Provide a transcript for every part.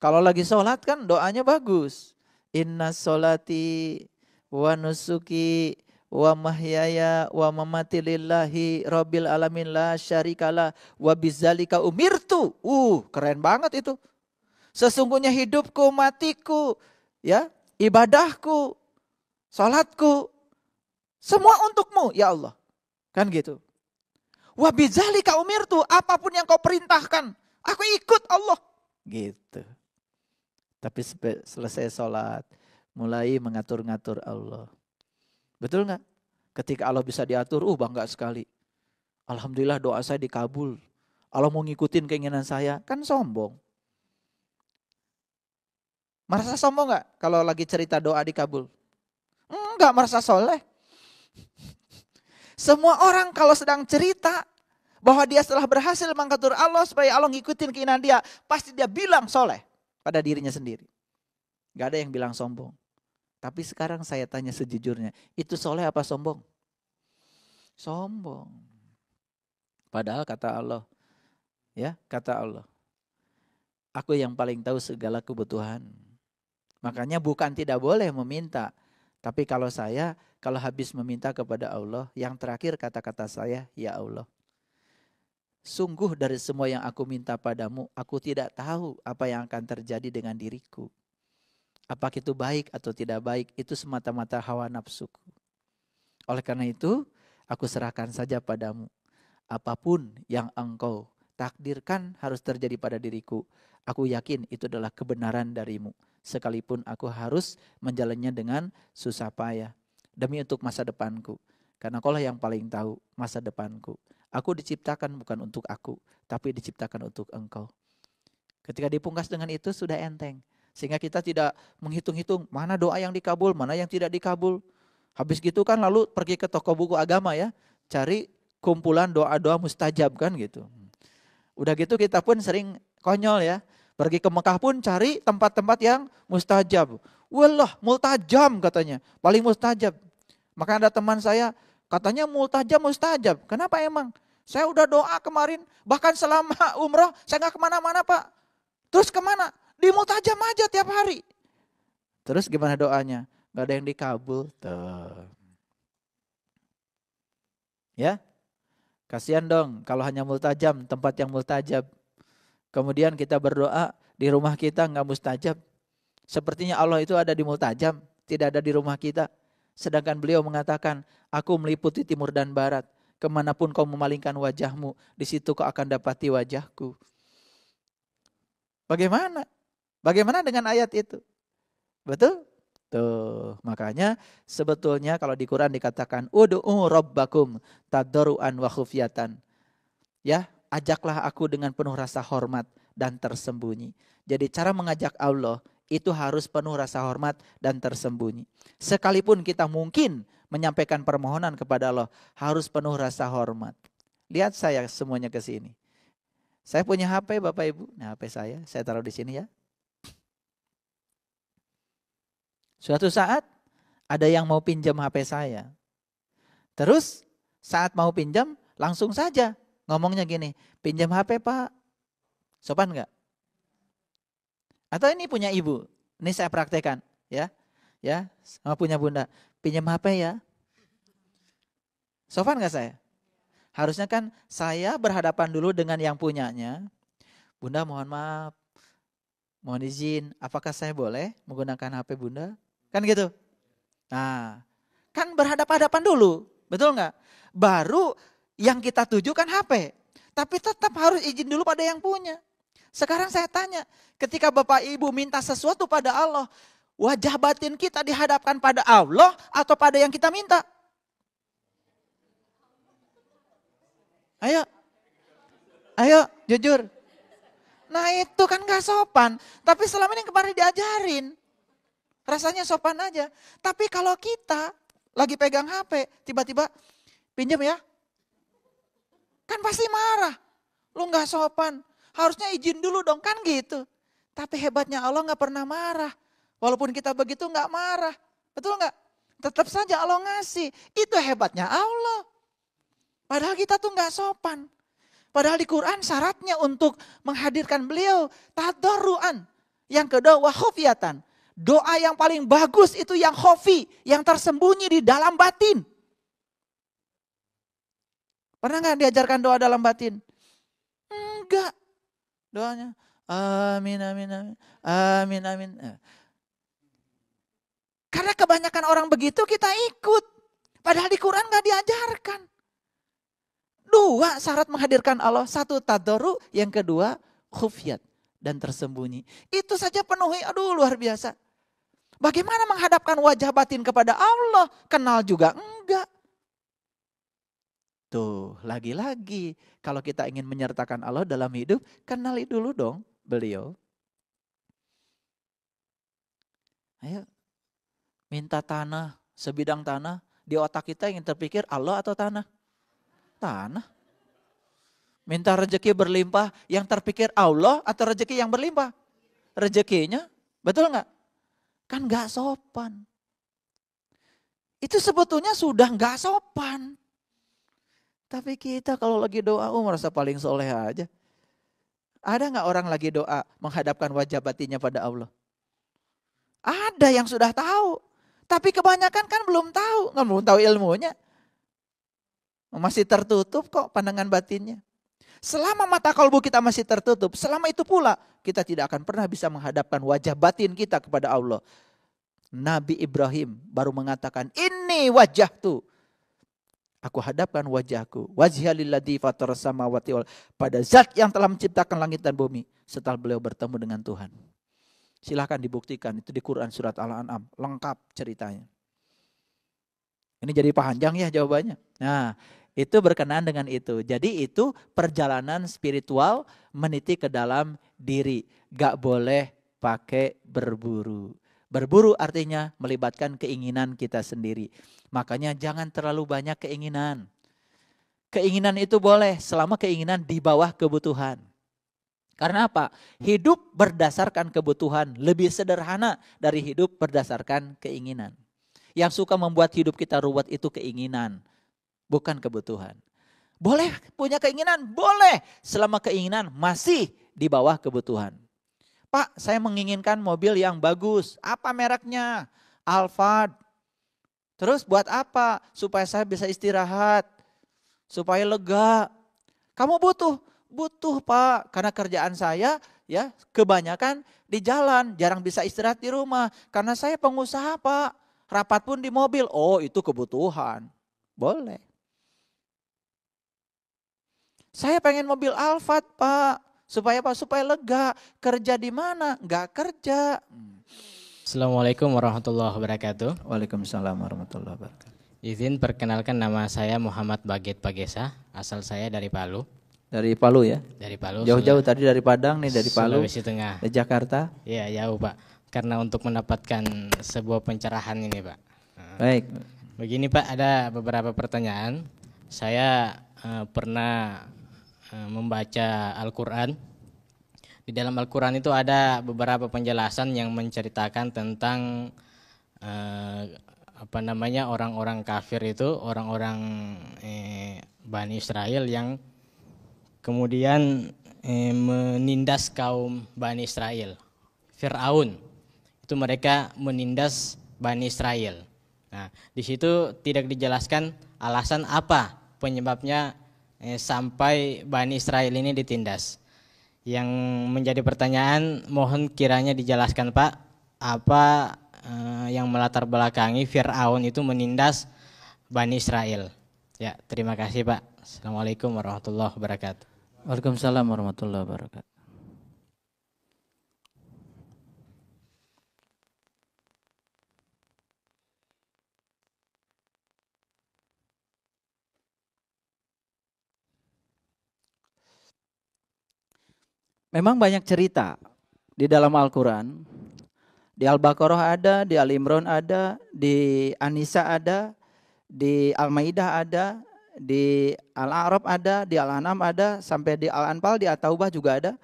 Kalau lagi sholat kan doanya bagus. Inna sholati wa nusuki wa mahyaya wa mamati lillahi rabbil alamin la syarikalah wa bidzalika umirtu. Keren banget itu. Sesungguhnya hidupku, matiku, ya, ibadahku, sholatku, semua untukmu ya Allah. Kan gitu. Wa bidzalika umirtu, apapun yang kau perintahkan, aku ikut Allah. Gitu. Tapi selesai sholat, mulai mengatur-ngatur Allah. Betul nggak? Ketika Allah bisa diatur, bangga sekali. Alhamdulillah doa saya dikabul. Allah mau ngikutin keinginan saya, kan sombong. Merasa sombong nggak kalau lagi cerita doa dikabul? Enggak, merasa soleh. Semua orang kalau sedang cerita bahwa dia setelah berhasil mengatur Allah supaya Allah ngikutin keinginan dia, pasti dia bilang soleh pada dirinya sendiri. Gak ada yang bilang sombong. Tapi sekarang saya tanya sejujurnya, itu soleh apa sombong? Sombong. Padahal kata Allah, kata Allah, aku yang paling tahu segala kebutuhan. Makanya bukan tidak boleh meminta. Tapi kalau habis meminta kepada Allah, yang terakhir kata-kata saya, ya Allah. Sungguh dari semua yang aku minta padamu, aku tidak tahu apa yang akan terjadi dengan diriku. Apakah itu baik atau tidak baik, itu semata-mata hawa nafsuku. Oleh karena itu, aku serahkan saja padamu. Apapun yang engkau takdirkan harus terjadi pada diriku, aku yakin itu adalah kebenaran darimu. Sekalipun aku harus menjalannya dengan susah payah. Demi untuk masa depanku. Karena kaulah yang paling tahu masa depanku. Aku diciptakan bukan untuk aku, tapi diciptakan untuk engkau. Ketika dipungkas dengan itu sudah enteng. Sehingga kita tidak menghitung-hitung mana doa yang dikabul, mana yang tidak dikabul. Habis gitu kan lalu pergi ke toko buku agama ya. Cari kumpulan doa-doa mustajab kan gitu. Udah gitu kita pun sering konyol ya. Pergi ke Mekah pun cari tempat-tempat yang mustajab. Wallah multajam katanya, paling mustajab. Maka ada teman saya katanya multajam mustajab. Kenapa emang? Saya udah doa kemarin, bahkan selama umroh saya gak kemana-mana Pak. Terus kemana? Di multajam aja tiap hari. Terus gimana doanya? Gak ada yang dikabul. Tuh. Ya, kasihan dong kalau hanya multajam, tempat yang multajab. Kemudian kita berdoa di rumah kita enggak mustajab. Sepertinya Allah itu ada di multajam, tidak ada di rumah kita. Sedangkan beliau mengatakan, aku meliputi timur dan barat. Kemanapun kau memalingkan wajahmu, di situ kau akan dapati wajahku. Bagaimana? Bagaimana dengan ayat itu? Betul? Tuh, makanya sebetulnya kalau di Quran dikatakan, ud'u rabbakum tadarruan wa khufyatan. Ya, ajaklah aku dengan penuh rasa hormat dan tersembunyi. Jadi cara mengajak Allah itu harus penuh rasa hormat dan tersembunyi. Sekalipun kita mungkin menyampaikan permohonan kepada Allah, harus penuh rasa hormat. Lihat saya semuanya ke sini. Saya punya HP Bapak Ibu. Nah, HP saya taruh di sini ya. Suatu saat ada yang mau pinjam HP saya. Terus saat mau pinjam langsung saja ngomongnya gini, pinjam HP Pak. Sopan enggak? Atau ini punya ibu, ini saya praktekkan ya, sama punya bunda, pinjam HP ya. Sopan enggak saya? Harusnya kan saya berhadapan dulu dengan yang punyanya. Bunda mohon maaf, mohon izin, apakah saya boleh menggunakan HP bunda? Kan gitu. Nah, kan berhadapan-hadapan dulu, betul enggak? Baru yang kita tuju kan HP. Tapi tetap harus izin dulu pada yang punya. Sekarang saya tanya, ketika Bapak Ibu minta sesuatu pada Allah, wajah batin kita dihadapkan pada Allah atau pada yang kita minta? Ayo, jujur. Nah itu kan gak sopan, tapi selama ini kemarin diajarin. Rasanya sopan aja. Tapi kalau kita lagi pegang HP, tiba-tiba pinjam ya. Kan pasti marah. Lu gak sopan. Harusnya izin dulu dong, kan gitu. Tapi hebatnya Allah gak pernah marah. Walaupun kita begitu gak marah. Betul gak? Tetap saja Allah ngasih. Itu hebatnya Allah. Padahal kita tuh gak sopan. Padahal di Quran syaratnya untuk menghadirkan beliau tadarruan. Yang kedua wa khufyatan. Doa yang paling bagus itu yang khafi, yang tersembunyi di dalam batin. Pernah nggak diajarkan doa dalam batin? Enggak. Doanya amin amin amin amin amin. Karena kebanyakan orang begitu kita ikut. Padahal di Quran nggak diajarkan. Dua syarat menghadirkan Allah. Satu tadoru, yang kedua khufyat dan tersembunyi. Itu saja penuhi, aduh luar biasa. Bagaimana menghadapkan wajah batin kepada Allah? Kenal juga enggak. Tuh, lagi-lagi kalau kita ingin menyertakan Allah dalam hidup, kenali dulu dong beliau. Ayo, minta tanah, sebidang tanah, di otak kita yang terpikir Allah atau tanah? Tanah. Minta rezeki berlimpah, yang terpikir Allah atau rezeki yang berlimpah? Rezekinya, betul nggak? Kan nggak sopan. Itu sebetulnya sudah nggak sopan. Tapi kita kalau lagi doa, merasa paling soleh aja. Ada nggak orang lagi doa menghadapkan wajah batinnya pada Allah? Ada yang sudah tahu. Tapi kebanyakan kan belum tahu ilmunya. Masih tertutup kok pandangan batinnya. Selama mata kalbu kita masih tertutup, selama itu pula kita tidak akan pernah bisa menghadapkan wajah batin kita kepada Allah. Nabi Ibrahim baru mengatakan, ini wajah tuh. Aku hadapkan wajahku, wajhalilladzi fatara samawati wal, pada zat yang telah menciptakan langit dan bumi setelah beliau bertemu dengan Tuhan. Silahkan dibuktikan, itu di Quran surat Al-An'am, lengkap ceritanya. Ini jadi panjang ya jawabannya. Nah, itu berkenaan dengan itu. Jadi itu perjalanan spiritual meniti ke dalam diri. Gak boleh pakai berburu. Berburu artinya melibatkan keinginan kita sendiri. Makanya jangan terlalu banyak keinginan. Keinginan itu boleh selama keinginan di bawah kebutuhan. Karena apa? Hidup berdasarkan kebutuhan lebih sederhana dari hidup berdasarkan keinginan. Yang suka membuat hidup kita ruwet itu keinginan, bukan kebutuhan. Boleh punya keinginan? Boleh. Selama keinginan masih di bawah kebutuhan. Pak, saya menginginkan mobil yang bagus. Apa mereknya? Alphard. Terus buat apa? Supaya saya bisa istirahat. Supaya lega. Kamu butuh? Butuh Pak. Karena kerjaan saya ya kebanyakan di jalan. Jarang bisa istirahat di rumah. Karena saya pengusaha Pak. Rapat pun di mobil. Oh itu kebutuhan. Boleh. Saya pengen mobil Alphard Pak. Supaya apa? Supaya lega. Kerja di mana? Enggak kerja. Assalamualaikum warahmatullahi wabarakatuh. Waalaikumsalam warahmatullahi wabarakatuh. Izin perkenalkan, nama saya Muhammad Baget Pagesa. Asal saya dari Palu. Dari Palu ya? Dari Palu. Jauh-jauh tadi dari Padang nih, dari Palu. Sulawesi Tengah. Dari Jakarta. Iya jauh Pak. Karena untuk mendapatkan sebuah pencerahan ini Pak. Baik. Begini Pak, ada beberapa pertanyaan. Saya pernah membaca Al-Quran. Di dalam Al-Quran itu ada beberapa penjelasan yang menceritakan tentang orang-orang kafir itu, orang-orang Bani Israel yang kemudian menindas kaum Bani Israel. Fir'aun itu mereka menindas Bani Israel. Nah, di situ tidak dijelaskan alasan apa penyebabnya sampai Bani Israel ini ditindas. Yang menjadi pertanyaan, mohon kiranya dijelaskan Pak, apa yang melatar belakangi Fir'aun itu menindas Bani Israel. Ya, terima kasih Pak. Assalamualaikum warahmatullahi wabarakatuh. Waalaikumsalam warahmatullahi wabarakatuh. Memang banyak cerita di dalam Al-Quran. Di Al-Baqarah ada, di Al-Imran ada, di An-Nisa ada, di Al-Maidah ada, di Al-A'raf ada, di Al-An'am ada, sampai di Al-Anfal, di At-Taubah juga ada.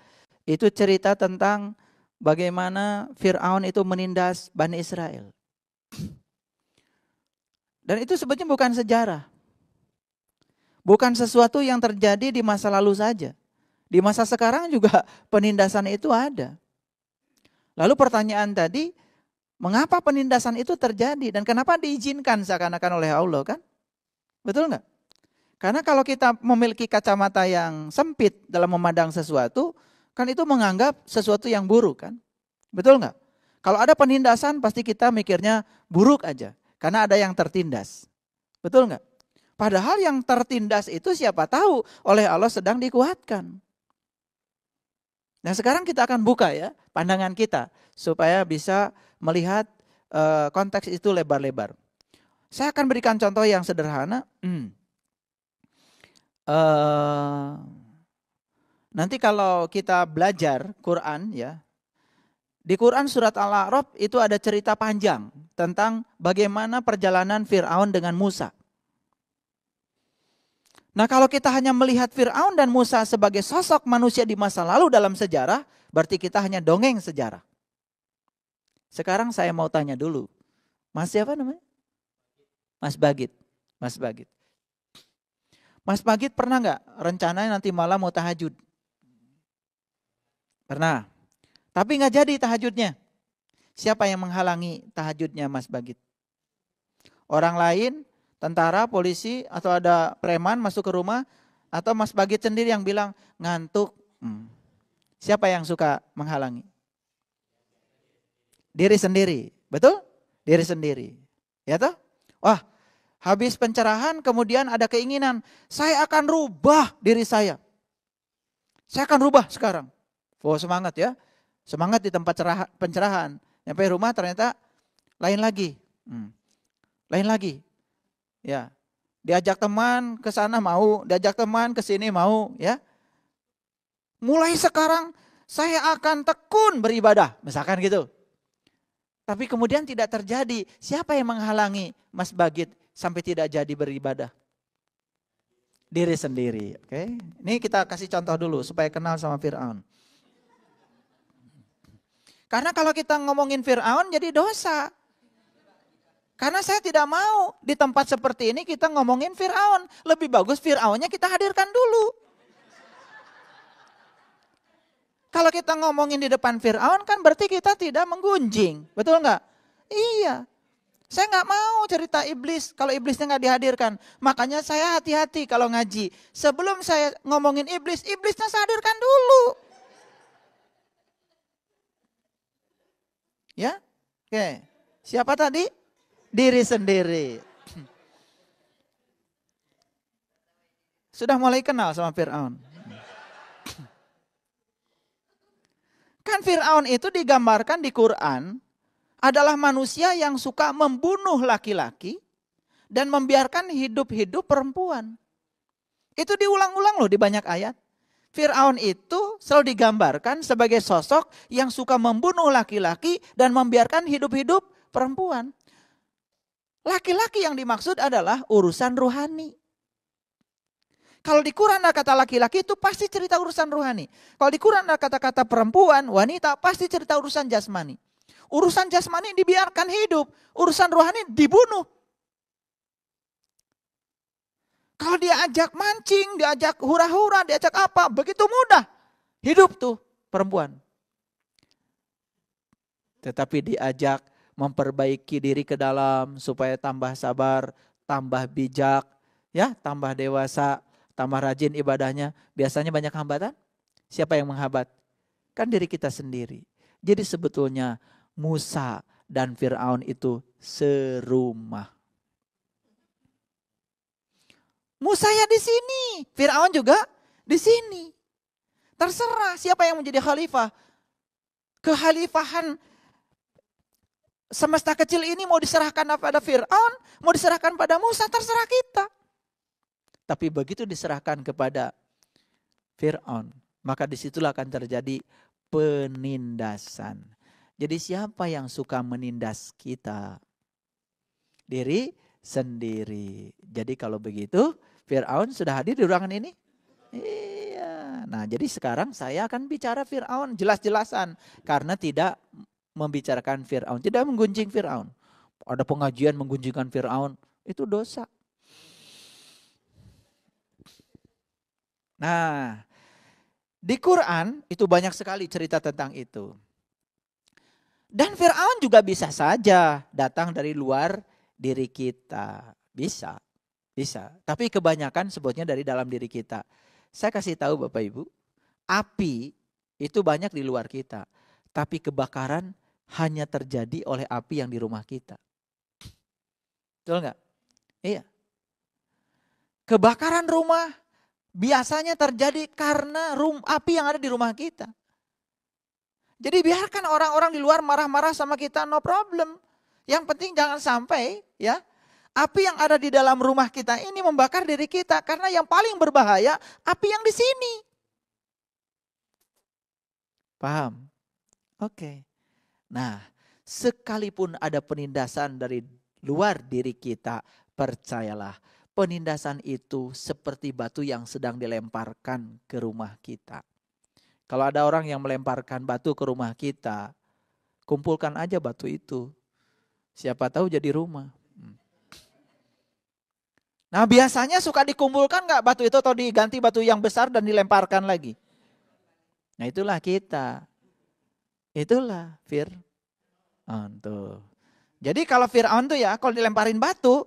Itu cerita tentang bagaimana Fir'aun itu menindas Bani Israel. Dan itu sebetulnya bukan sejarah. Bukan sesuatu yang terjadi di masa lalu saja. Di masa sekarang juga penindasan itu ada. Lalu pertanyaan tadi, mengapa penindasan itu terjadi dan kenapa diizinkan seakan-akan oleh Allah kan? Betul nggak? Karena kalau kita memiliki kacamata yang sempit dalam memandang sesuatu, kan itu menganggap sesuatu yang buruk kan? Betul nggak? Kalau ada penindasan pasti kita mikirnya buruk aja, karena ada yang tertindas. Betul nggak? Padahal yang tertindas itu siapa tahu oleh Allah sedang dikuatkan. Nah sekarang kita akan buka ya pandangan kita supaya bisa melihat konteks itu lebar-lebar. Saya akan berikan contoh yang sederhana. Nanti kalau kita belajar Quran ya, di Quran surat Al-A'raf itu ada cerita panjang tentang bagaimana perjalanan Fir'aun dengan Musa. Nah kalau kita hanya melihat Fir'aun dan Musa sebagai sosok manusia di masa lalu dalam sejarah, berarti kita hanya dongeng sejarah. Sekarang saya mau tanya dulu, Mas siapa namanya? Mas Bagit. Mas Bagit. Mas Bagit pernah nggak rencananya nanti malam mau tahajud? Pernah. Tapi nggak jadi tahajudnya. Siapa yang menghalangi tahajudnya Mas Bagit? Orang lain, tentara, polisi, atau ada preman masuk ke rumah, atau Mas Bagit sendiri yang bilang ngantuk. Siapa yang suka menghalangi? Diri sendiri, betul? Diri sendiri, ya toh? Wah, habis pencerahan kemudian ada keinginan, saya akan rubah diri saya. Saya akan rubah sekarang. Oh semangat ya, semangat di tempat pencerahan. Sampai rumah ternyata lain lagi, lain lagi. Ya, diajak teman ke sana mau, diajak teman ke sini mau, ya. Mulai sekarang saya akan tekun beribadah, misalkan gitu. Tapi kemudian tidak terjadi. Siapa yang menghalangi Mas Bagit sampai tidak jadi beribadah? Diri sendiri, oke? Ini kita kasih contoh dulu supaya kenal sama Fir'aun. Karena kalau kita ngomongin Fir'aun jadi dosa. Karena saya tidak mau di tempat seperti ini kita ngomongin Fir'aun. Lebih bagus Fir'aunnya kita hadirkan dulu. Kalau kita ngomongin di depan Fir'aun kan berarti kita tidak menggunjing. Betul nggak? Iya. Saya nggak mau cerita iblis kalau iblisnya nggak dihadirkan. Makanya saya hati-hati kalau ngaji. Sebelum saya ngomongin iblis, iblisnya saya hadirkan dulu. Ya? Oke. Siapa tadi? Diri sendiri. Sudah mulai kenal sama Fir'aun. Kan Fir'aun itu digambarkan di Quran adalah manusia yang suka membunuh laki-laki dan membiarkan hidup-hidup perempuan. Itu diulang-ulang loh di banyak ayat. Fir'aun itu selalu digambarkan sebagai sosok yang suka membunuh laki-laki dan membiarkan hidup-hidup perempuan. Laki-laki yang dimaksud adalah urusan rohani. Kalau di Quran ada kata laki-laki itu pasti cerita urusan rohani. Kalau di Quran ada kata-kata perempuan, wanita pasti cerita urusan jasmani. Urusan jasmani dibiarkan hidup, urusan rohani dibunuh. Kalau diajak mancing, diajak hura-hura, diajak apa, begitu mudah hidup tuh perempuan. Tetapi diajak memperbaiki diri ke dalam supaya tambah sabar, tambah bijak, ya, tambah dewasa, tambah rajin ibadahnya. Biasanya banyak hambatan. Siapa yang menghambat? Kan diri kita sendiri. Jadi sebetulnya Musa dan Fir'aun itu serumah. Musa ya di sini, Fir'aun juga di sini. Terserah siapa yang menjadi khalifah. Kekhalifahan semesta kecil ini mau diserahkan pada Fir'aun, mau diserahkan pada Musa, terserah kita. Tapi begitu diserahkan kepada Fir'aun, maka disitulah akan terjadi penindasan. Jadi siapa yang suka menindas kita? Diri sendiri. Jadi kalau begitu, Fir'aun sudah hadir di ruangan ini? Iya. Nah jadi sekarang saya akan bicara Fir'aun jelas-jelasan. Karena tidak membicarakan Fir'aun, tidak menggunjing Fir'aun. Ada pengajian menggunjingkan Fir'aun, itu dosa. Nah, di Quran itu banyak sekali cerita tentang itu. Dan Fir'aun juga bisa saja datang dari luar diri kita. Bisa. Tapi kebanyakan sebutnya dari dalam diri kita. Saya kasih tahu Bapak Ibu, api itu banyak di luar kita. Tapi kebakaran hanya terjadi oleh api yang di rumah kita. Betul nggak? Iya. Kebakaran rumah biasanya terjadi karena api yang ada di rumah kita. Jadi biarkan orang-orang di luar marah-marah sama kita, no problem. Yang penting jangan sampai ya api yang ada di dalam rumah kita ini membakar diri kita. Karena yang paling berbahaya api yang di sini. Paham? Oke. Nah, sekalipun ada penindasan dari luar diri kita, percayalah, penindasan itu seperti batu yang sedang dilemparkan ke rumah kita. Kalau ada orang yang melemparkan batu ke rumah kita, kumpulkan aja batu itu. Siapa tahu jadi rumah. Nah biasanya suka dikumpulkan gak batu itu atau diganti batu yang besar dan dilemparkan lagi? Nah itulah kita. Itulah Fir'aun tuh. Jadi kalau Fir'aun tuh ya kalau dilemparin batu,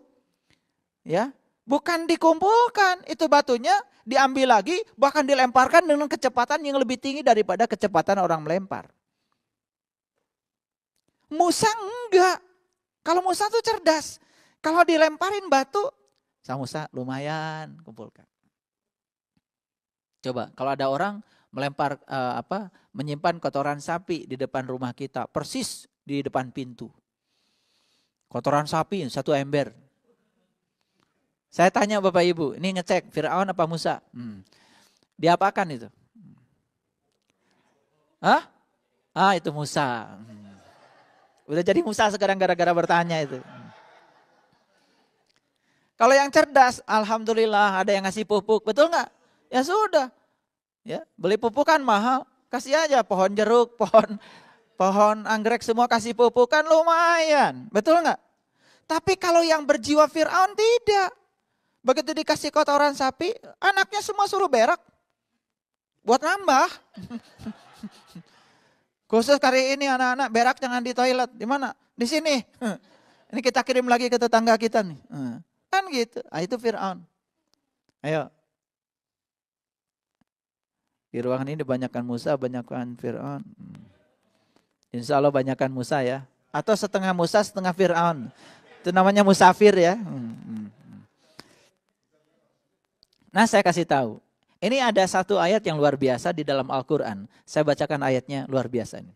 ya bukan dikumpulkan, itu batunya diambil lagi, bahkan dilemparkan dengan kecepatan yang lebih tinggi daripada kecepatan orang melempar. Musa enggak. Kalau Musa tuh cerdas. Kalau dilemparin batu, sama Musa lumayan kumpulkan. Coba kalau ada orang melempar menyimpan kotoran sapi di depan rumah kita, persis di depan pintu. Kotoran sapi 1 ember. Saya tanya Bapak Ibu, ini ngecek Fir'aun apa Musa? Diapakan itu? Hah? Itu Musa. Udah jadi Musa sekarang gara-gara bertanya itu. Kalau yang cerdas, alhamdulillah ada yang ngasih pupuk, betul nggak? Ya sudah, ya beli pupuk kan mahal, kasih aja pohon jeruk, pohon anggrek semua kasih pupuk kan lumayan, betul nggak? Tapi kalau yang berjiwa Fir'aun tidak. Begitu dikasih kotoran sapi, anaknya semua suruh berak. Buat nambah. Khusus kali ini anak-anak berak jangan di toilet. Di mana? Di sini. Ini kita kirim lagi ke tetangga kita nih. Kan gitu. Itu Fir'aun. Ayo. Di ruangan ini banyakkan Musa, banyakkan Fir'aun. Insya Allah banyakkan Musa ya. Atau setengah Musa, setengah Fir'aun. Itu namanya musafir ya. Nah saya kasih tahu, ini ada satu ayat yang luar biasa di dalam Al-Quran. Saya bacakan ayatnya luar biasa ini.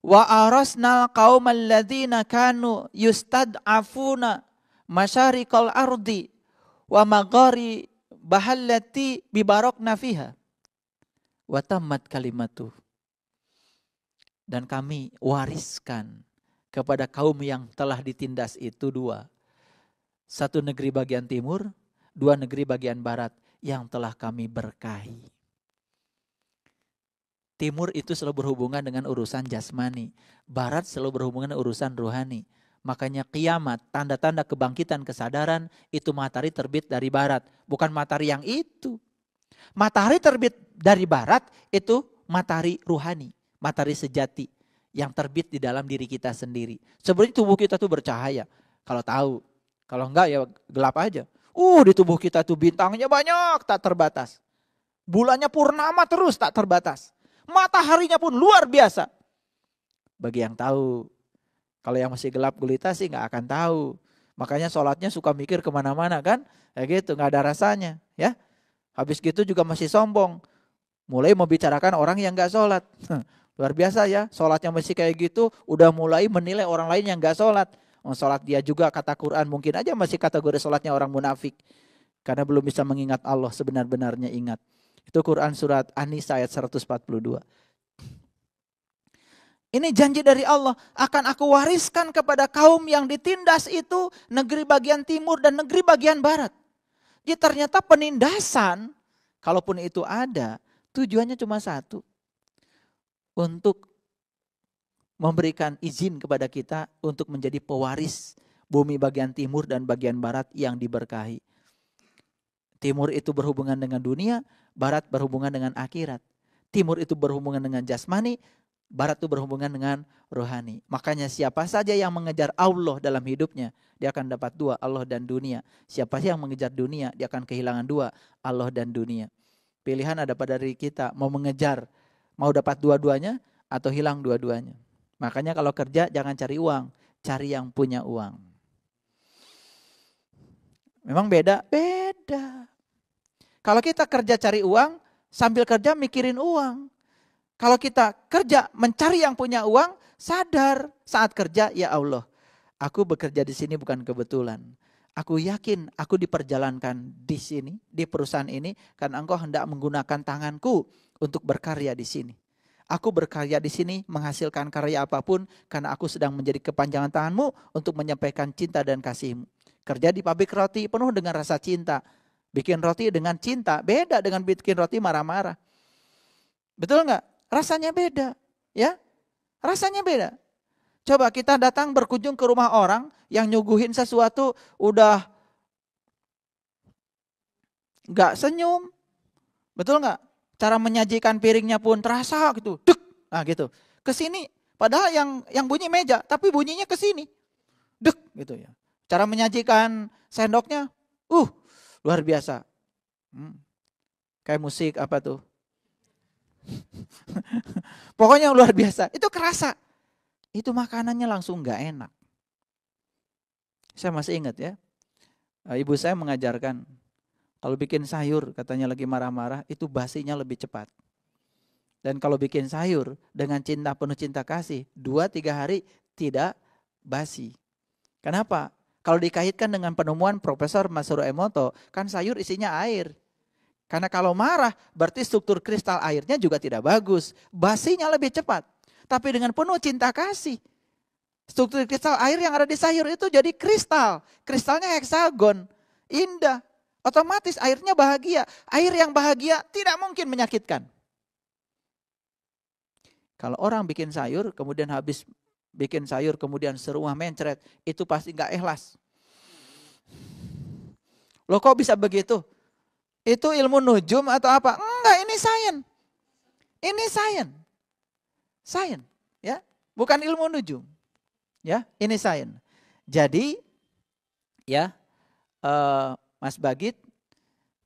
Wa arasnal qaumal ladzina kanu yustad'afuna masyariqal ardi wa maghari bahallati bibarakna fiha wa tammat kalimatu. Dan kami wariskan kepada kaum yang telah ditindas itu 2. 1 negeri bagian timur, 2 negeri bagian barat yang telah kami berkahi. Timur itu selalu berhubungan dengan urusan jasmani. Barat selalu berhubungan dengan urusan rohani. Makanya kiamat, tanda-tanda kebangkitan kesadaran itu matahari terbit dari barat. Bukan matahari yang itu. Matahari terbit dari barat itu matahari rohani. Matahari sejati yang terbit di dalam diri kita sendiri. Sebenarnya tubuh kita tuh bercahaya. Kalau tahu. Kalau enggak ya gelap aja. Di tubuh kita tuh bintangnya banyak, tak terbatas. Bulannya purnama terus, tak terbatas. Mataharinya pun luar biasa. Bagi yang tahu, kalau yang masih gelap gulita sih gak akan tahu. Makanya sholatnya suka mikir kemana-mana kan. Ya gitu, gak ada rasanya. Ya. Habis gitu juga masih sombong. Mulai membicarakan orang yang gak sholat. Luar biasa ya, sholatnya masih kayak gitu. Udah mulai menilai orang lain yang gak sholat. Sholat dia juga kata Quran mungkin aja masih kategori sholatnya orang munafik. Karena belum bisa mengingat Allah sebenar-benarnya ingat. Itu Quran surat An-Nisa ayat 142. Ini janji dari Allah. Akan aku wariskan kepada kaum yang ditindas itu negeri bagian timur dan negeri bagian barat. Jadi ternyata penindasan, kalaupun itu ada, tujuannya cuma 1. Untuk memberikan izin kepada kita untuk menjadi pewaris bumi bagian timur dan bagian barat yang diberkahi. Timur itu berhubungan dengan dunia, barat berhubungan dengan akhirat. Timur itu berhubungan dengan jasmani, barat itu berhubungan dengan rohani. Makanya siapa saja yang mengejar Allah dalam hidupnya, dia akan dapat dua, Allah dan dunia. Siapa yang mengejar dunia, dia akan kehilangan dua, Allah dan dunia. Pilihan ada pada diri kita, mau mengejar, mau dapat dua-duanya atau hilang dua-duanya. Makanya kalau kerja jangan cari uang, cari yang punya uang. Memang beda? Beda. Kalau kita kerja cari uang, sambil kerja mikirin uang. Kalau kita kerja mencari yang punya uang, sadar saat kerja, ya Allah, aku bekerja di sini bukan kebetulan. Aku yakin aku diperjalankan di sini, di perusahaan ini, karena Engkau hendak menggunakan tanganku untuk berkarya di sini. Aku berkarya di sini menghasilkan karya apapun karena aku sedang menjadi kepanjangan tanganmu untuk menyampaikan cinta dan kasihmu. Kerja di pabrik roti penuh dengan rasa cinta. Bikin roti dengan cinta, beda dengan bikin roti marah-marah. Betul nggak? Rasanya beda, ya. Rasanya beda. Coba kita datang berkunjung ke rumah orang yang nyuguhin sesuatu udah nggak senyum, betul nggak? Cara menyajikan piringnya pun terasa gitu, duk, nah gitu. Kesini, padahal yang bunyi meja, tapi bunyinya ke sini, duk, gitu ya. Cara menyajikan sendoknya, luar biasa. Kayak musik apa tuh? Pokoknya luar biasa, itu kerasa. Itu makanannya langsung gak enak. Saya masih ingat ya, ibu saya mengajarkan, kalau bikin sayur katanya lagi marah-marah, itu basinya lebih cepat. Dan kalau bikin sayur dengan cinta, penuh cinta kasih, 2-3 hari tidak basi. Kenapa? Kalau dikaitkan dengan penemuan Profesor Masaru Emoto, kan sayur isinya air. Karena kalau marah, berarti struktur kristal airnya juga tidak bagus. Basinya lebih cepat. Tapi dengan penuh cinta kasih, struktur kristal air yang ada di sayur itu jadi kristal. Kristalnya heksagon, indah. Otomatis airnya bahagia. Air yang bahagia tidak mungkin menyakitkan. Kalau orang bikin sayur, kemudian habis bikin sayur, kemudian serumah mencret, itu pasti gak ikhlas. Loh kok bisa begitu? Itu ilmu nujum atau apa? Enggak, ini sains. Ini sains. Sains, ya. Bukan ilmu nujum. Ya, ini sains. Jadi, ya, Mas Bagit,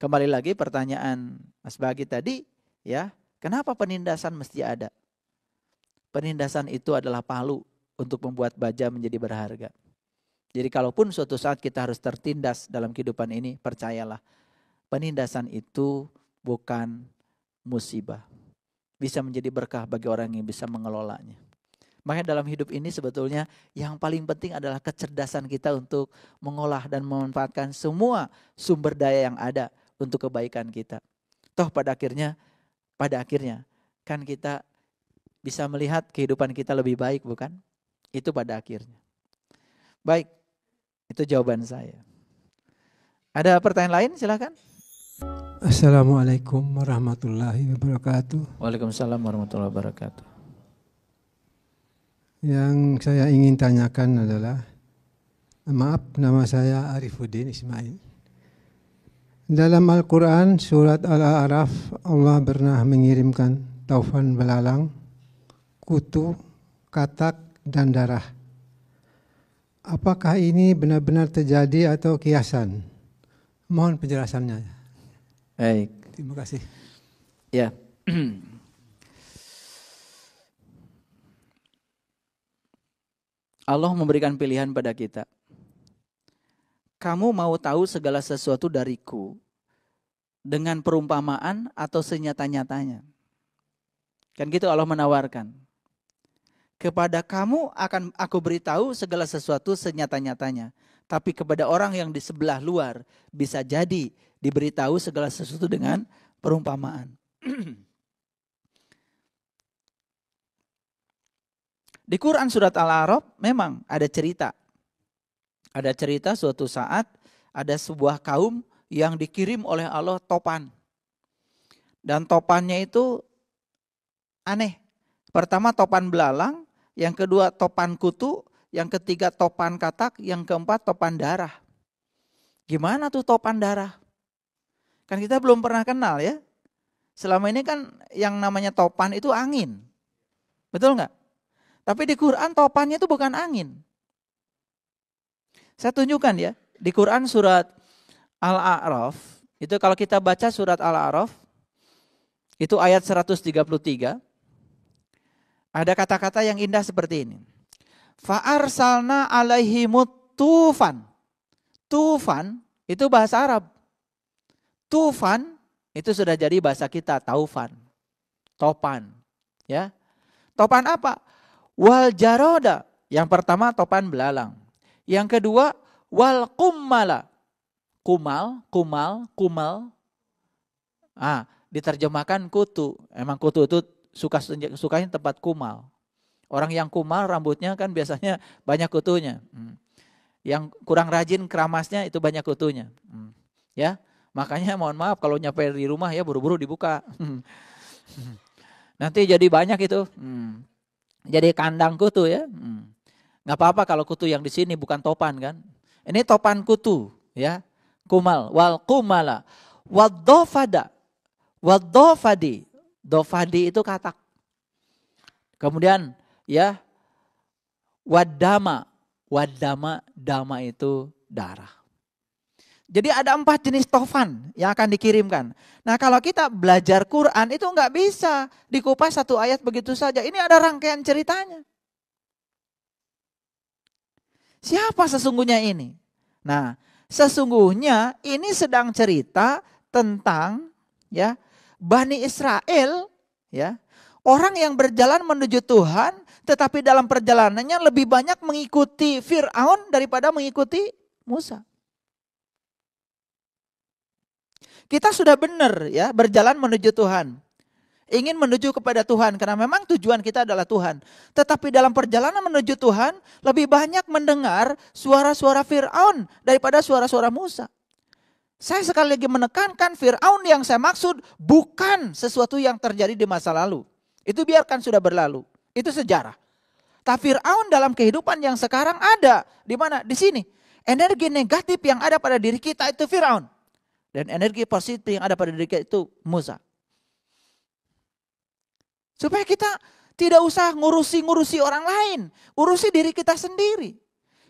kembali lagi pertanyaan Mas Bagit tadi, ya, kenapa penindasan mesti ada? Penindasan itu adalah palu untuk membuat baja menjadi berharga. Jadi kalaupun suatu saat kita harus tertindas dalam kehidupan ini, percayalah, penindasan itu bukan musibah. Bisa menjadi berkah bagi orang yang bisa mengelolanya. Makanya dalam hidup ini sebetulnya yang paling penting adalah kecerdasan kita untuk mengolah dan memanfaatkan semua sumber daya yang ada untuk kebaikan kita. Toh pada akhirnya kan kita bisa melihat kehidupan kita lebih baik, bukan? Itu pada akhirnya. Baik, itu jawaban saya. Ada pertanyaan lain? Silakan. Assalamualaikum warahmatullahi wabarakatuh. Waalaikumsalam warahmatullahi wabarakatuh. Yang saya ingin tanyakan adalah, maaf, nama saya Arifuddin Ismail. Dalam Al-Quran surat Al-A'raf, Allah pernah mengirimkan taufan belalang, kutu, katak, dan darah. Apakah ini benar-benar terjadi atau kiasan? Mohon penjelasannya. Baik. Terima kasih. Ya. Allah memberikan pilihan pada kita. Kamu mau tahu segala sesuatu dariku dengan perumpamaan atau senyata-nyatanya? Kan gitu Allah menawarkan. Kepada kamu akan aku beritahu segala sesuatu senyata-nyatanya. Tapi kepada orang yang di sebelah luar bisa jadi diberitahu segala sesuatu dengan perumpamaan. Di Quran surat Al-A'raf memang ada cerita. Ada cerita suatu saat ada sebuah kaum yang dikirim oleh Allah topan. Dan topannya itu aneh. Pertama topan belalang, yang kedua topan kutu, yang ketiga topan katak, yang keempat topan darah. Gimana tuh topan darah? Kan kita belum pernah kenal ya. Selama ini kan yang namanya topan itu angin. Betul nggak? Tapi di Quran topannya itu bukan angin. Saya tunjukkan ya, di Quran surat Al-A'raf, itu kalau kita baca surat Al-A'raf, itu ayat 133, ada kata-kata yang indah seperti ini. Fa'arsalna alaihimut tufan. Tufan itu bahasa Arab. Tufan itu sudah jadi bahasa kita, taufan. Topan. Ya. Topan apa? Wal jaroda. Yang pertama topan belalang. Yang kedua wal kummala. Kumal. Diterjemahkan kutu. Emang kutu itu sukanya tempat kumal. Orang yang kumal rambutnya kan biasanya banyak kutunya. Yang kurang rajin keramasnya itu banyak kutunya. Ya, makanya mohon maaf kalau nyampe di rumah ya buru-buru dibuka. Nanti jadi banyak itu. Jadi kandang kutu ya. Nggak apa-apa kalau kutu yang di sini bukan topan kan. Ini topan kutu ya. Kumal wal kumala wadofada wadofadi. Dofadi itu katak. Kemudian ya wadama dama itu darah. Jadi ada 4 jenis tofan yang akan dikirimkan. Nah kalau kita belajar Quran itu nggak bisa dikupas satu ayat begitu saja. Ini ada rangkaian ceritanya. Siapa sesungguhnya ini? Nah, sesungguhnya ini sedang cerita tentang ya Bani Israel, ya orang yang berjalan menuju Tuhan, tetapi dalam perjalanannya lebih banyak mengikuti Fir'aun daripada mengikuti Musa. Kita sudah benar ya berjalan menuju Tuhan. Ingin menuju kepada Tuhan karena memang tujuan kita adalah Tuhan. Tetapi dalam perjalanan menuju Tuhan lebih banyak mendengar suara-suara Fir'aun daripada suara-suara Musa. Saya sekali lagi menekankan Fir'aun yang saya maksud bukan sesuatu yang terjadi di masa lalu. Itu biarkan sudah berlalu. Itu sejarah. Tapi Fir'aun dalam kehidupan yang sekarang ada. Di mana? Di sini. Energi negatif yang ada pada diri kita itu Fir'aun. Dan energi positif yang ada pada diri kita itu Musa. Supaya kita tidak usah ngurusi orang lain. Urusi diri kita sendiri.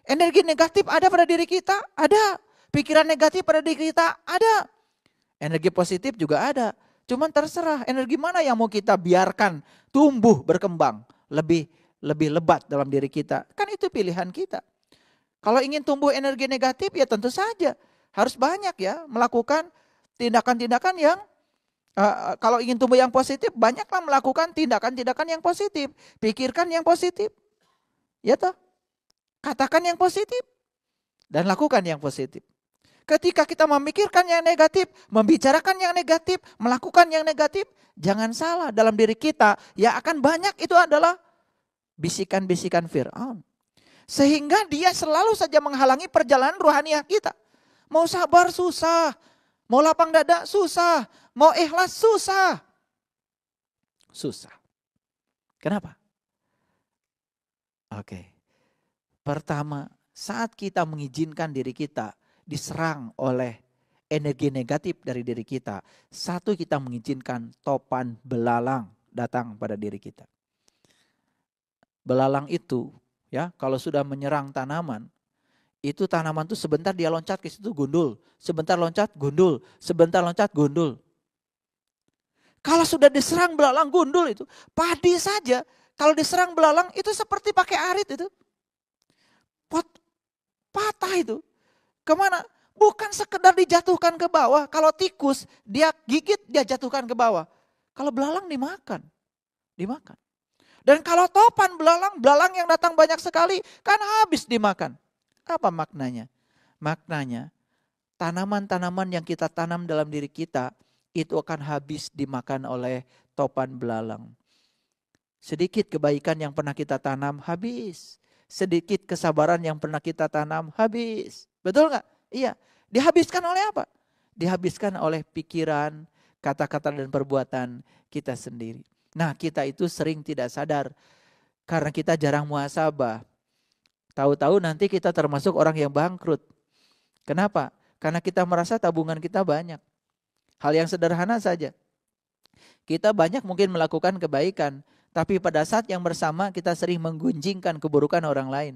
Energi negatif ada pada diri kita? Ada. Pikiran negatif pada diri kita? Ada. Energi positif juga ada. Cuman terserah energi mana yang mau kita biarkan tumbuh berkembang. Lebih lebat dalam diri kita. Kan itu pilihan kita. Kalau ingin tumbuh energi negatif ya tentu saja. Harus banyak ya melakukan tindakan-tindakan yang kalau ingin tumbuh yang positif, banyaklah melakukan tindakan-tindakan yang positif. Pikirkan yang positif. Ya toh? Katakan yang positif. Dan lakukan yang positif. Ketika kita memikirkan yang negatif, membicarakan yang negatif, melakukan yang negatif, jangan salah dalam diri kita. Yang akan banyak itu adalah bisikan-bisikan Fir'aun. Sehingga dia selalu saja menghalangi perjalanan ruhaniah kita. Mau sabar susah. Mau lapang dada susah. Mau ikhlas susah. Susah. Kenapa? Oke. Pertama, saat kita mengizinkan diri kita diserang oleh energi negatif dari diri kita. Satu, kita mengizinkan topan belalang datang pada diri kita. Belalang itu ya kalau sudah menyerang tanaman, itu tanaman itu sebentar dia loncat ke situ gundul. Sebentar loncat gundul. Sebentar loncat gundul. Kalau sudah diserang belalang gundul itu, padi saja kalau diserang belalang itu seperti pakai arit itu. Patah itu. Kemana? Bukan sekedar dijatuhkan ke bawah. Kalau tikus dia gigit dia jatuhkan ke bawah. Kalau belalang dimakan. Dan kalau topan belalang yang datang banyak sekali kan habis dimakan. Apa maknanya? Maknanya tanaman-tanaman yang kita tanam dalam diri kita itu akan habis dimakan oleh topan belalang. Sedikit kebaikan yang pernah kita tanam habis. Sedikit kesabaran yang pernah kita tanam habis. Betul gak? Iya. Dihabiskan oleh apa? Dihabiskan oleh pikiran, kata-kata dan perbuatan kita sendiri. Nah kita itu sering tidak sadar. Karena kita jarang muhasabah. Tahu-tahu nanti kita termasuk orang yang bangkrut. Kenapa? Karena kita merasa tabungan kita banyak. Hal yang sederhana saja. Kita banyak mungkin melakukan kebaikan. Tapi pada saat yang bersama kita sering menggunjingkan keburukan orang lain.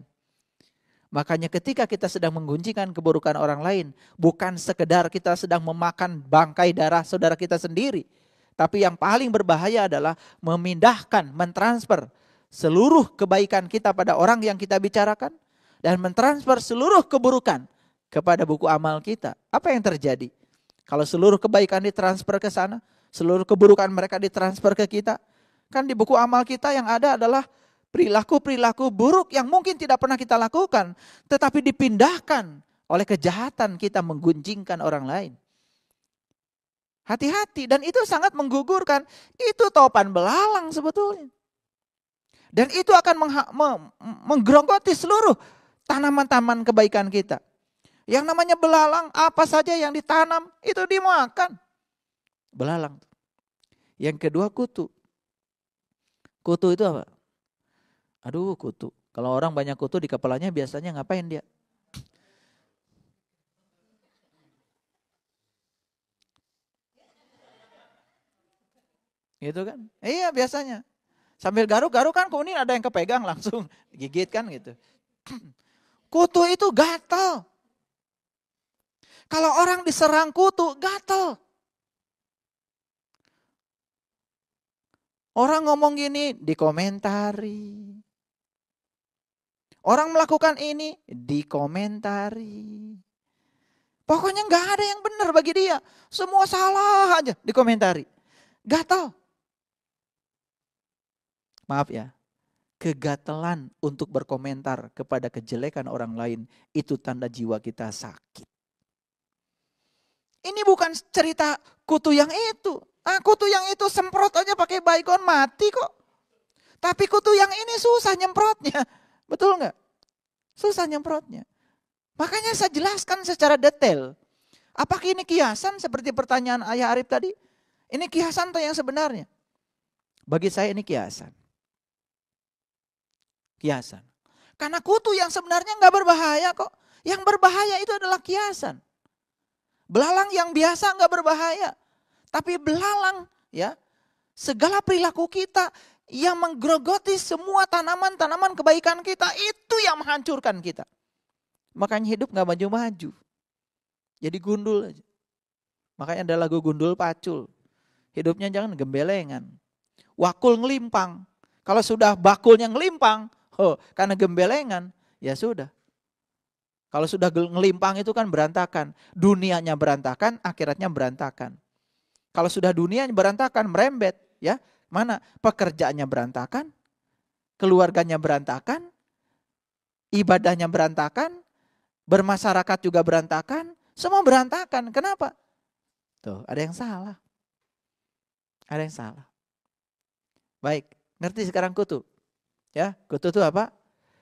Makanya ketika kita sedang menggunjingkan keburukan orang lain, bukan sekedar kita sedang memakan bangkai darah saudara kita sendiri. Tapi yang paling berbahaya adalah memindahkan, mentransfer seluruh kebaikan kita pada orang yang kita bicarakan. Dan mentransfer seluruh keburukan kepada buku amal kita. Apa yang terjadi? Kalau seluruh kebaikan ditransfer ke sana, seluruh keburukan mereka ditransfer ke kita. Kan di buku amal kita yang ada adalah perilaku-perilaku buruk yang mungkin tidak pernah kita lakukan. Tetapi dipindahkan oleh kejahatan kita menggunjingkan orang lain. Hati-hati, dan itu sangat menggugurkan. Itu topan belalang sebetulnya. Dan itu akan menggerogoti seluruh tanaman-tanaman kebaikan kita. Yang namanya belalang, apa saja yang ditanam itu dimakan. Belalang. Yang kedua kutu. Kutu itu apa? Aduh, kutu. Kalau orang banyak kutu di kepalanya biasanya ngapain dia? Gitu kan? Iya biasanya. Sambil garuk-garuk kan kemudian ada yang kepegang langsung gigit kan gitu. Kutu itu gatal. Kalau orang diserang kutu gatal. Orang ngomong gini dikomentari. Orang melakukan ini dikomentari. Pokoknya nggak ada yang benar bagi dia. Semua salah aja dikomentari. Gatal. Maaf ya. Kegatalan untuk berkomentar kepada kejelekan orang lain itu tanda jiwa kita sakit. Ini bukan cerita kutu yang itu. Kutu yang itu semprot aja pakai baygon mati kok. Tapi kutu yang ini susah nyemprotnya. Betul nggak? Susah nyemprotnya. Makanya saya jelaskan secara detail. Apakah ini kiasan seperti pertanyaan Ayah Arif tadi? Ini kiasan atau yang sebenarnya? Bagi saya ini kiasan. Kiasan. Karena kutu yang sebenarnya nggak berbahaya kok. Yang berbahaya itu adalah kiasan. Belalang yang biasa nggak berbahaya. Tapi belalang ya, segala perilaku kita yang menggerogoti semua tanaman-tanaman kebaikan kita itu yang menghancurkan kita. Makanya hidup nggak maju-maju. Jadi gundul aja. Makanya ada lagu Gundul Pacul. Hidupnya jangan gembelengan. Wakul ngelimpang. Kalau sudah bakulnya ngelimpang, karena gembelengan, ya sudah. Kalau sudah ngelimpang itu kan berantakan. Dunianya berantakan, akhiratnya berantakan. Kalau sudah dunianya berantakan, merembet, ya mana pekerjaannya berantakan, keluarganya berantakan, ibadahnya berantakan, bermasyarakat juga berantakan, semua berantakan. Kenapa? Tuh, ada yang salah. Ada yang salah. Baik, ngerti sekarang kutu? Ya, kutu itu apa?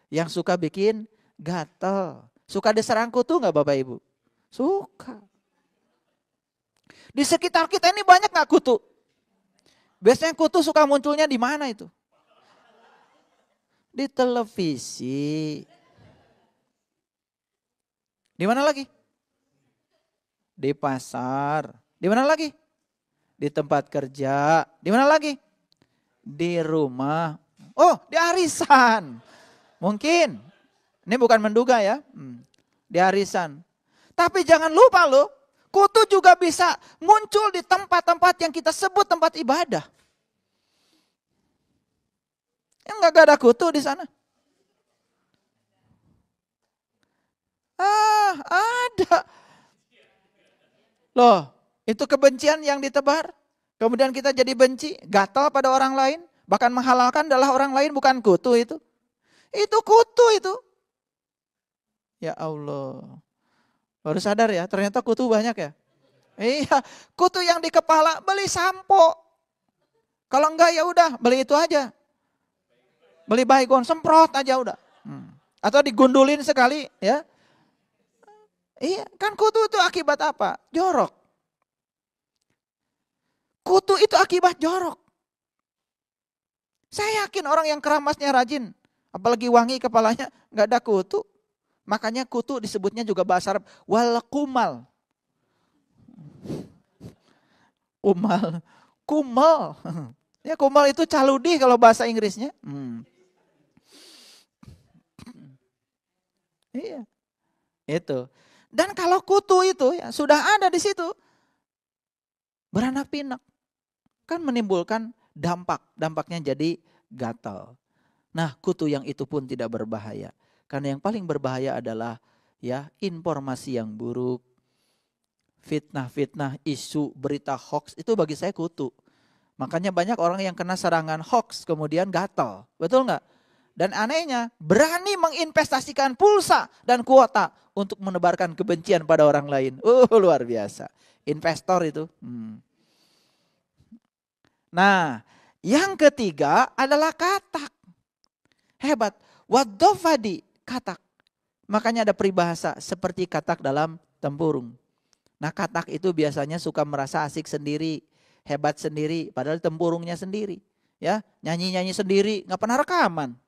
Yang suka bikin gatel. Suka diserang kutu nggak Bapak Ibu? Suka. Di sekitar kita ini banyak nggak kutu? Biasanya kutu suka munculnya di mana itu? Di televisi. Di mana lagi? Di pasar. Di mana lagi? Di tempat kerja. Di mana lagi? Di rumah. Oh, di arisan. Mungkin. Ini bukan menduga ya. Di arisan. Tapi jangan lupa loh. Kutu juga bisa muncul di tempat-tempat yang kita sebut tempat ibadah. Yang nggak ada kutu di sana. Ada. Loh, itu kebencian yang ditebar. Kemudian kita jadi benci, gatal pada orang lain. Bahkan menghalalkan adalah orang lain, bukan kutu itu. Itu kutu itu. Ya Allah. Baru sadar ya, ternyata kutu banyak ya. Iya, kutu yang di kepala beli sampo. Kalau enggak ya udah beli itu aja. Beli baygon, semprot aja udah. Atau digundulin sekali ya. Iya, kan kutu itu akibat apa? Jorok. Kutu itu akibat jorok. Saya yakin orang yang keramasnya rajin, apalagi wangi kepalanya, enggak ada kutu. Makanya kutu disebutnya juga bahasa Arab wal kumal. Kumal. Ya, kumal itu caludi kalau bahasa Inggrisnya. Iya, itu. Dan kalau kutu itu ya sudah ada di situ, beranak pinak, kan menimbulkan dampak. Dampaknya jadi gatal. Nah, kutu yang itu pun tidak berbahaya. Karena yang paling berbahaya adalah ya informasi yang buruk, fitnah-fitnah, isu, berita hoax, itu bagi saya kutu. Makanya banyak orang yang kena serangan hoax kemudian gatal. Betul nggak? Dan anehnya berani menginvestasikan pulsa dan kuota untuk menebarkan kebencian pada orang lain. Luar biasa. Investor itu. Nah, yang ketiga adalah katak. Hebat. Wadofadi, katak. Makanya ada peribahasa seperti katak dalam tempurung. Nah, katak itu biasanya suka merasa asik sendiri, hebat sendiri, padahal tempurungnya sendiri. Ya, nyanyi-nyanyi sendiri, nggak pernah rekaman.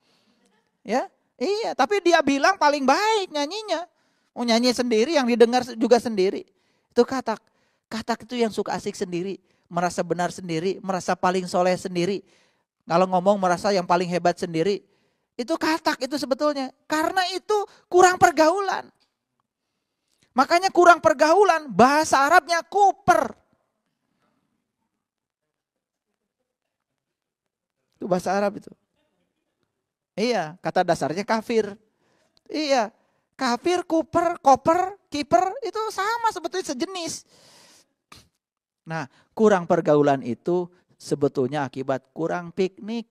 Ya, iya, tapi dia bilang paling baik nyanyinya. Mau nyanyi sendiri, yang didengar juga sendiri. Itu katak. Katak itu yang suka asik sendiri, merasa benar sendiri, merasa paling soleh sendiri. Kalau ngomong merasa yang paling hebat sendiri. Itu katak itu sebetulnya. Karena itu kurang pergaulan. Makanya kurang pergaulan, bahasa Arabnya kuper. Itu bahasa Arab itu. Iya, kata dasarnya kafir. Iya, kafir, kuper, koper, kiper itu sama sebetulnya sejenis. Nah, kurang pergaulan itu sebetulnya akibat kurang piknik.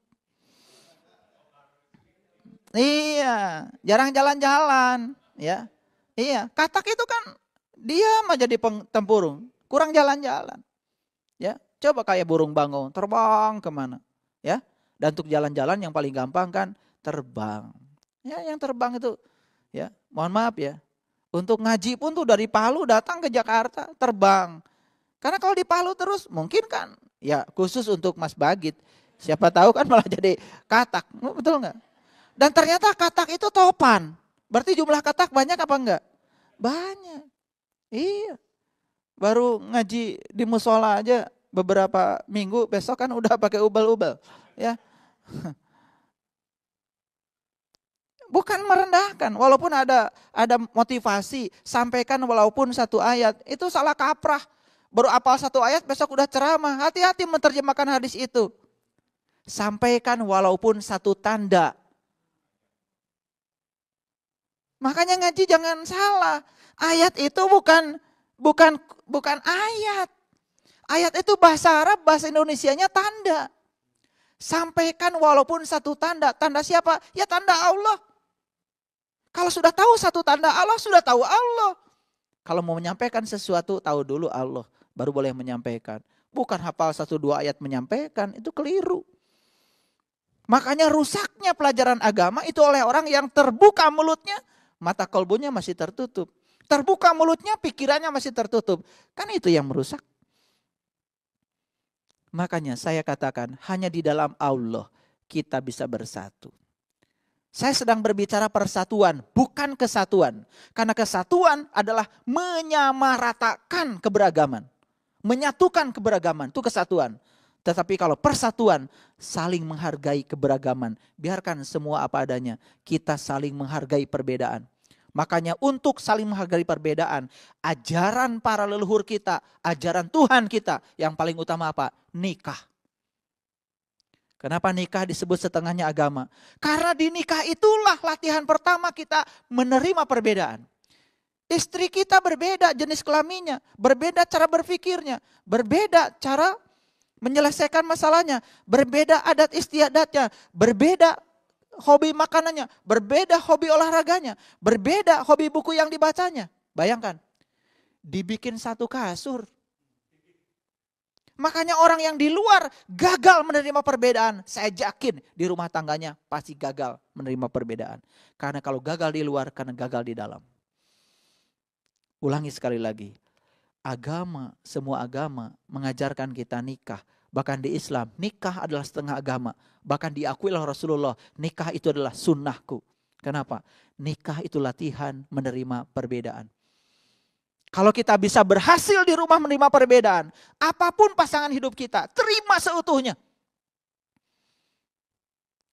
Iya, jarang jalan-jalan, ya. Iya, katak itu kan dia mah jadi tempurung, kurang jalan-jalan. Ya, coba kayak burung bangau, terbang kemana? Ya, dan untuk jalan-jalan yang paling gampang kan terbang. Ya, yang terbang itu, ya, mohon maaf ya. Untuk ngaji pun tuh dari Palu datang ke Jakarta, terbang. Karena kalau di Palu terus mungkin kan, ya khusus untuk Mas Bagit. Siapa tahu kan malah jadi katak, betul nggak? Dan ternyata katak itu topan. Berarti jumlah katak banyak apa enggak? Banyak. Iya. Baru ngaji di musola aja beberapa minggu, besok kan udah pakai ubal-ubal. Ya. Bukan merendahkan, walaupun ada motivasi, sampaikan walaupun satu ayat, itu salah kaprah. Baru apal satu ayat, besok udah ceramah. Hati-hati menerjemahkan hadis itu. Sampaikan walaupun satu tanda. Makanya ngaji jangan salah. Ayat itu bukan ayat. Ayat itu bahasa Arab, bahasa Indonesianya tanda. Sampaikan walaupun satu tanda. Tanda siapa? Ya tanda Allah. Kalau sudah tahu satu tanda Allah, sudah tahu Allah. Kalau mau menyampaikan sesuatu, tahu dulu Allah. Baru boleh menyampaikan. Bukan hafal 1-2 ayat menyampaikan, itu keliru. Makanya rusaknya pelajaran agama itu oleh orang yang terbuka mulutnya, mata kolbunya masih tertutup. Terbuka mulutnya, pikirannya masih tertutup. Kan itu yang merusak. Makanya saya katakan hanya di dalam Allah kita bisa bersatu. Saya sedang berbicara persatuan, bukan kesatuan. Karena kesatuan adalah menyamaratakan keberagaman. Menyatukan keberagaman, itu kesatuan. Tetapi kalau persatuan, saling menghargai keberagaman. Biarkan semua apa adanya, kita saling menghargai perbedaan. Makanya untuk saling menghargai perbedaan, ajaran para leluhur kita, ajaran Tuhan kita, yang paling utama apa? Nikah. Kenapa nikah disebut setengahnya agama? Karena di nikah itulah latihan pertama kita menerima perbedaan. Istri kita berbeda jenis kelaminnya, berbeda cara berpikirnya, berbeda cara menyelesaikan masalahnya, berbeda adat istiadatnya, berbeda hobi makanannya, berbeda hobi olahraganya, berbeda hobi buku yang dibacanya. Bayangkan, dibikin satu kasur. Makanya orang yang di luar gagal menerima perbedaan. Saya yakin di rumah tangganya pasti gagal menerima perbedaan. Karena kalau gagal di luar, karena gagal di dalam. Ulangi sekali lagi. Agama, semua agama mengajarkan kita nikah. Bahkan di Islam, nikah adalah setengah agama. Bahkan diakui oleh Rasulullah, nikah itu adalah sunnahku. Kenapa? Nikah itu latihan menerima perbedaan. Kalau kita bisa berhasil di rumah menerima perbedaan, apapun pasangan hidup kita, terima seutuhnya.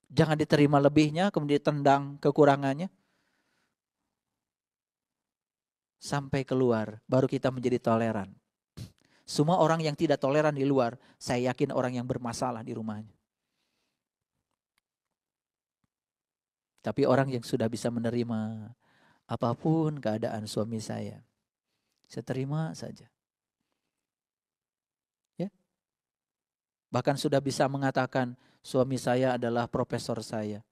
Jangan diterima lebihnya, kemudian ditendang kekurangannya. Sampai keluar, baru kita menjadi toleran. Semua orang yang tidak toleran di luar, saya yakin orang yang bermasalah di rumahnya. Tapi orang yang sudah bisa menerima apapun keadaan suami saya terima saja. Ya. Bahkan sudah bisa mengatakan, suami saya adalah profesor saya.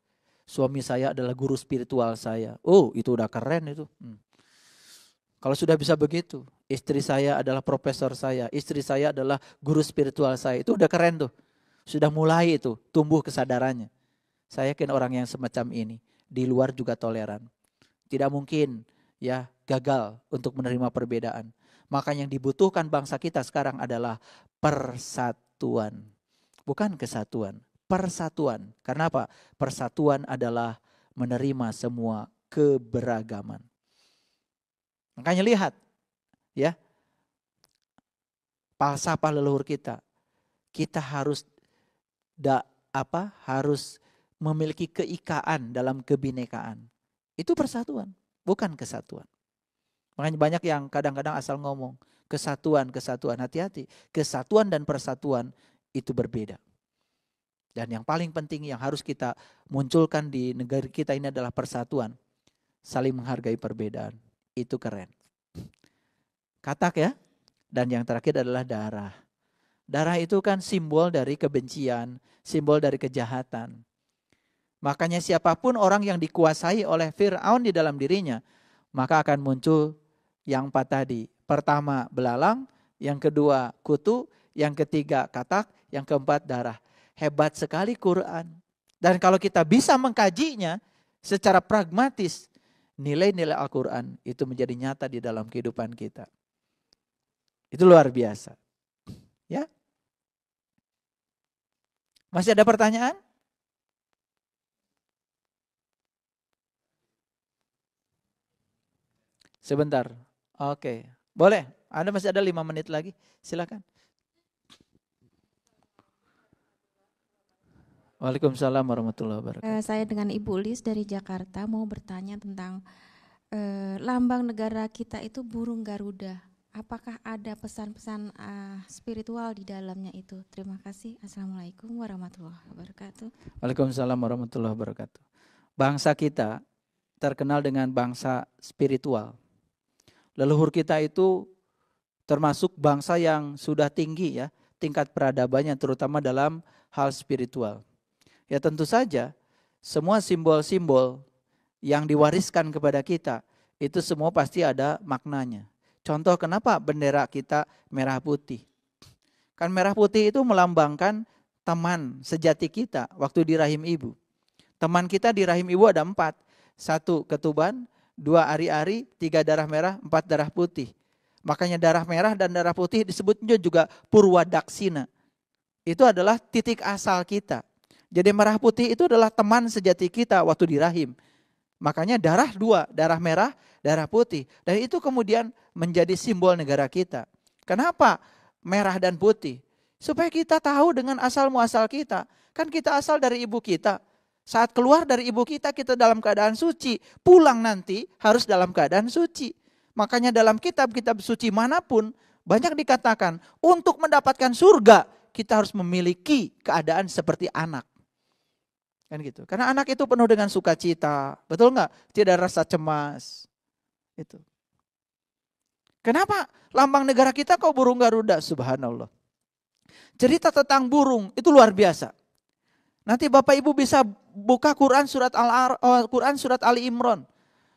Suami saya adalah guru spiritual saya. Oh, itu udah keren itu. Kalau sudah bisa begitu, istri saya adalah profesor saya, istri saya adalah guru spiritual saya. Itu udah keren tuh. Sudah mulai itu tumbuh kesadarannya. Saya yakin orang yang semacam ini di luar juga toleran. Tidak mungkin ya gagal untuk menerima perbedaan. Maka yang dibutuhkan bangsa kita sekarang adalah persatuan. Bukan kesatuan, persatuan. Karena apa? Persatuan adalah menerima semua keberagaman. Makanya lihat ya, falsafah leluhur kita. Kita harus harus memiliki keikaan dalam kebinekaan. Itu persatuan, bukan kesatuan. Makanya banyak yang kadang-kadang asal ngomong kesatuan, hati-hati. Kesatuan dan persatuan itu berbeda. Dan yang paling penting yang harus kita munculkan di negara kita ini adalah persatuan. Saling menghargai perbedaan. Itu keren. Katak ya. Dan yang terakhir adalah darah. Darah itu kan simbol dari kebencian, simbol dari kejahatan. Makanya siapapun orang yang dikuasai oleh Fir'aun di dalam dirinya, maka akan muncul yang 4 tadi. Pertama belalang, yang kedua kutu, yang ketiga katak, yang keempat darah. Hebat sekali Quran. Dan kalau kita bisa mengkajinya secara pragmatis, nilai-nilai Al-Quran itu menjadi nyata di dalam kehidupan kita. Itu luar biasa. Ya. Masih ada pertanyaan? Sebentar. Oke. Boleh. Anda masih ada 5 menit lagi. Silakan. Waalaikumsalam warahmatullahi wabarakatuh. Saya dengan Ibu Lis dari Jakarta mau bertanya tentang lambang negara kita itu burung Garuda. Apakah ada pesan-pesan spiritual di dalamnya itu? Terima kasih. Assalamualaikum warahmatullahi wabarakatuh. Waalaikumsalam warahmatullahi wabarakatuh. Bangsa kita terkenal dengan bangsa spiritual. Leluhur kita itu termasuk bangsa yang sudah tinggi ya, tingkat peradabannya terutama dalam hal spiritual. Ya tentu saja semua simbol-simbol yang diwariskan kepada kita itu semua pasti ada maknanya. Contoh kenapa bendera kita merah putih. Kan merah putih itu melambangkan teman sejati kita waktu di rahim ibu. Teman kita di rahim ibu ada 4. 1 ketuban, 2 ari-ari, 3 darah merah, 4 darah putih. Makanya darah merah dan darah putih disebutnya juga purwadaksina. Itu adalah titik asal kita. Jadi merah putih itu adalah teman sejati kita waktu di rahim. Makanya darah 2, darah merah, darah putih. Dan itu kemudian menjadi simbol negara kita. Kenapa merah dan putih? Supaya kita tahu dengan asal muasal kita. Kan kita asal dari ibu kita. Saat keluar dari ibu kita dalam keadaan suci. Pulang nanti harus dalam keadaan suci. Makanya dalam kitab-kitab suci manapun banyak dikatakan untuk mendapatkan surga kita harus memiliki keadaan seperti anak. Kan gitu. Karena anak itu penuh dengan sukacita, betul nggak? Tidak rasa cemas. Itu. Kenapa lambang negara kita kok burung Garuda? Subhanallah. Cerita tentang burung itu luar biasa. Nanti Bapak Ibu bisa buka Quran surat Ali Imran.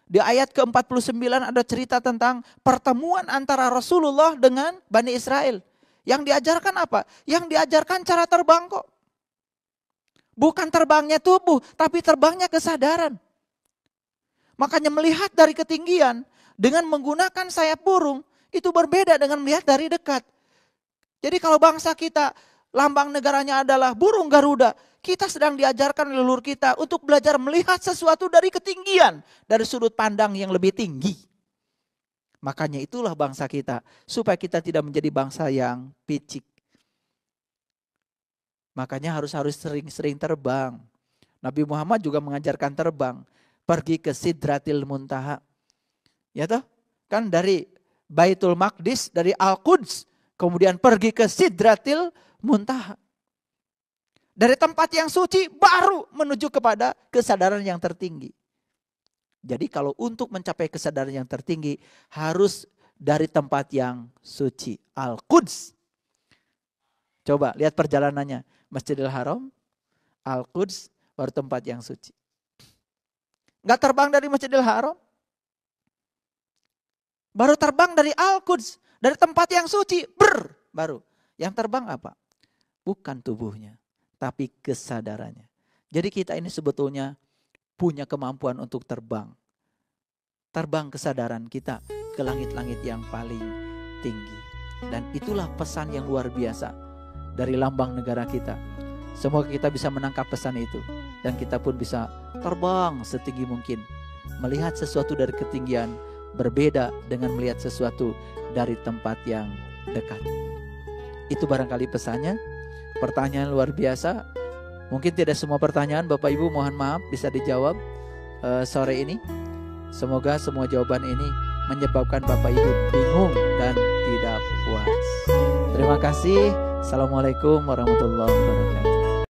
Di ayat ke-49 ada cerita tentang pertemuan antara Rasulullah dengan Bani Israel. Yang diajarkan apa? Yang diajarkan cara terbang kok. Bukan terbangnya tubuh, tapi terbangnya kesadaran. Makanya melihat dari ketinggian dengan menggunakan sayap burung itu berbeda dengan melihat dari dekat. Jadi kalau bangsa kita lambang negaranya adalah burung Garuda, kita sedang diajarkan leluhur kita untuk belajar melihat sesuatu dari ketinggian, dari sudut pandang yang lebih tinggi. Makanya itulah bangsa kita, supaya kita tidak menjadi bangsa yang picik. Makanya harus sering-sering terbang. Nabi Muhammad juga mengajarkan terbang, pergi ke Sidratil Muntaha. Ya toh? Kan dari Baitul Maqdis, dari Al-Quds, kemudian pergi ke Sidratil Muntaha. Dari tempat yang suci baru menuju kepada kesadaran yang tertinggi. Jadi kalau untuk mencapai kesadaran yang tertinggi harus dari tempat yang suci, Al-Quds. Coba lihat perjalanannya, Masjidil Haram, Al-Quds, baru tempat yang suci. Enggak terbang dari Masjidil Haram. Baru terbang dari Al-Quds, dari tempat yang suci, baru. Yang terbang apa? Bukan tubuhnya, tapi kesadarannya. Jadi kita ini sebetulnya punya kemampuan untuk terbang. Terbang kesadaran kita ke langit-langit yang paling tinggi. Dan itulah pesan yang luar biasa dari lambang negara kita. Semoga kita bisa menangkap pesan itu. Dan kita pun bisa terbang setinggi mungkin. Melihat sesuatu dari ketinggian berbeda dengan melihat sesuatu dari tempat yang dekat. Itu barangkali pesannya. Pertanyaan luar biasa. Mungkin tidak semua pertanyaan Bapak Ibu mohon maaf bisa dijawab sore ini. Semoga semua jawaban ini menyebabkan Bapak Ibu bingung dan tidak puas. Terima kasih. Assalamualaikum warahmatullahi wabarakatuh.